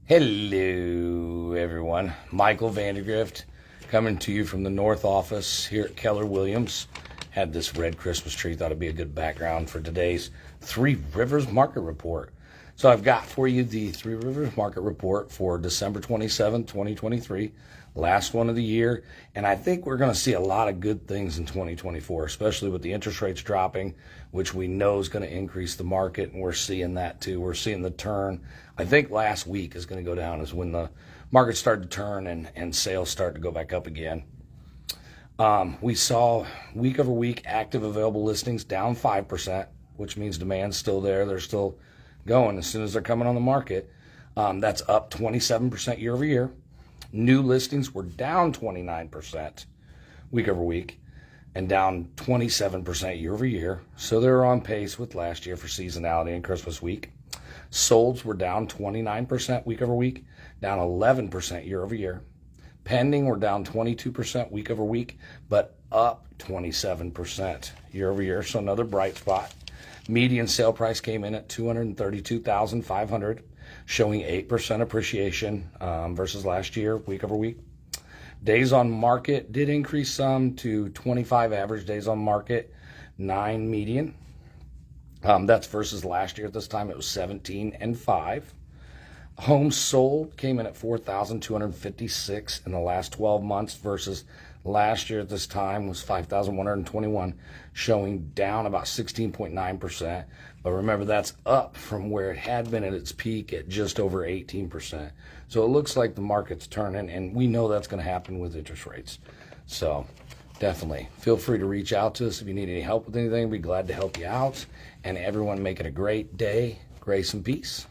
Hello, everyone. Michael Vandergrift coming to you from the North Office here at Keller Williams. Had this red Christmas tree. Thought it'd be a good background for today's 3Rivers Market Report. So I've got for you the 3Rivers Market Report for December 27, 2023, last one of the year. And I think we're going to see a lot of good things in 2024, especially with the interest rates dropping, which we know is going to increase the market. And we're seeing that too. We're seeing the turn. I think last week is going to go down is when the market started to turn and sales start to go back up again. We saw week over week active available listings down 5%, which means demand's still there. They're still going as soon as they're coming on the market. That's up 27% year over year. New listings were down 29% week over week and down 27% year over year. So they're on pace with last year for seasonality and Christmas week. Solds were down 29% week over week, down 11% year over year. Pending were down 22% week over week, but up 27% year over year. So another bright spot. Median sale price came in at $232,500, showing 8% appreciation versus last year, week over week. Days on market did increase some to 25 average days on market, 9 median. That's versus last year at this time, it was 17 and 5. Homes sold came in at 4,256 in the last 12 months versus last year at this time was 5,121, showing down about 16.9%. But remember, that's up from where it had been at its peak at just over 18%. So it looks like the market's turning, and we know that's going to happen with interest rates. So definitely feel free to reach out to us if you need any help with anything. We'd be glad to help you out. And everyone make it a great day. Grace and peace.